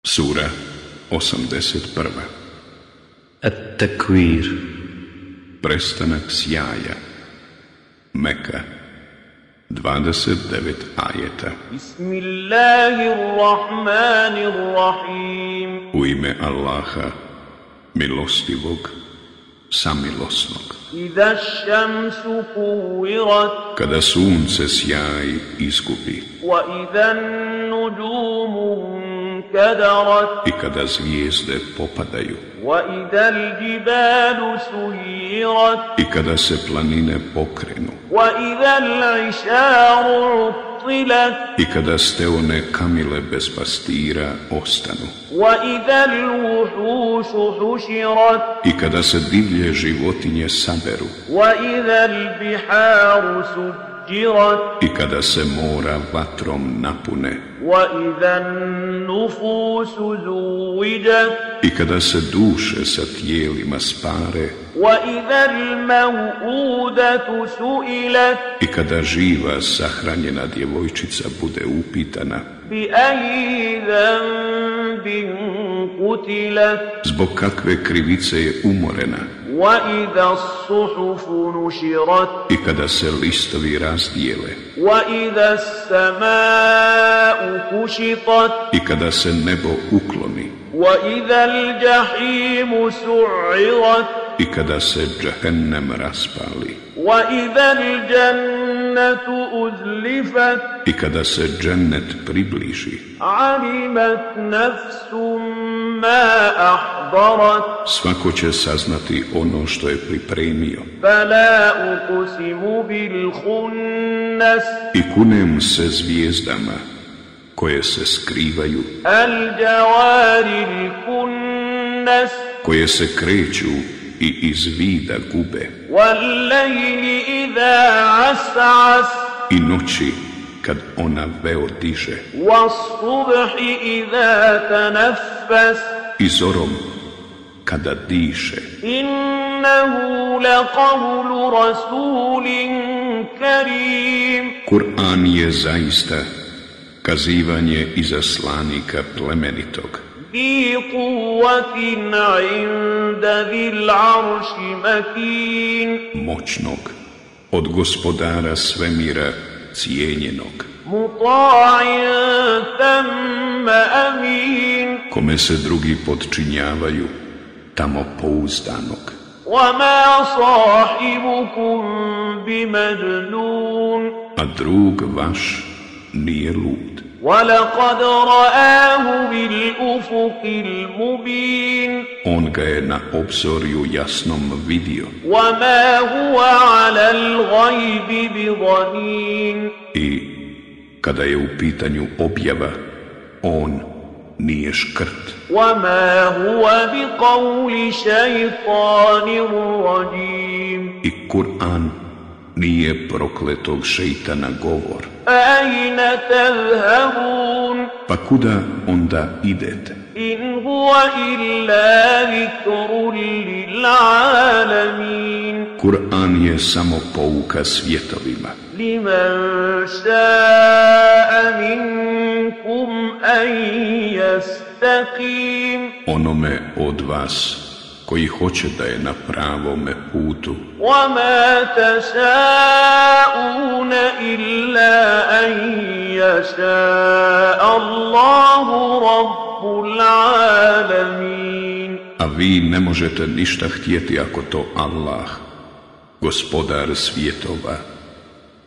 Sura 81. At-Takwir. Prestanak sjaja. Meka. 29 ajeta. Bismillahirrahmanirrahim. U ime Allaha, milostivog, samilosnog. Iza šamsu kuvirat. Kada sunce sjaj izgubi. Wa iza nuđumu kadarat. I kada zvijezde popadaju. Wa iza al-jibalu suyirat. I kada se planine pokrenu. Wa iza al-išaru uttilat. I kada steone kamile bez pastira ostanu. Wa iza al-wuhušu huširat. I kada se divlje životinje saberu. Wa iza al-biharu sujjirat. I kada se mora vatrom napune. Wa iza an-nufusu zuwijat. I kada se duše sa tijelima spare. Wa iza al-maw'udatu su'ilat. I kada živa sahranjena djevojčica bude upitana. Bi ayyi dhanbin qutilat. Zbog kakve krivice je umorena. Wa iza as-suhufu nushirat. I kada se listovi razdijele. Wa iza as-sama'u kushitat. I kada se nebo ukloni. Wa iza al-jahimu su'irat. I kada se džehennem raspali. Wa iza al-jannatu uzlifat. I kada se džennet približi. Alimat nafsum ma ahdarat. Svako će saznati ono što je pripremio. Fala uqsimu bil khunnas. I kunem se zvijezdama koje se skrivaju, Al jawaril kunnas. koje se kreću i iz vida gube, Wal layli idha as'as. i noći kad ona veo diže, Was subhi idha tanaffas. i zorom kada diše. Innahu laqawlu rasulin karim. Kur'an je zaista kazivanje izaslanika plemenitog, ذي قوة عند ذي العرش مكين. moćnog, od gospodara svemira cijenjenog, مطاع ثم أمين. kome se drugi podčinjavaju, tamo pouzdanog. وما صاحبكم بمجنون. A drug vaš nije lud. ولقد رآه بالأفق المبين. On ga je na obzorju jasnom vidio. وما هو على الغيب بضنين. I kada je u pitanju objava, on nije škrt. وما هو بقول شيطان رجيم. I Kur'an nije prokletog šeitana govor. أين تذهبون. Pa kuda onda idete? إن هو إلا ذكر للعالمين. Kur'an je samo pouka svjetovima. لمن شاء منكم أن يستقيم. Onome od vas koji hoće da je na pravome putu. وما تشاءون إلا أن يشاء الله رب العالمين. A vi ne možete ništa htjeti ako to Allah, gospodar svjetova,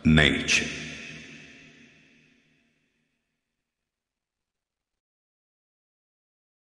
neće.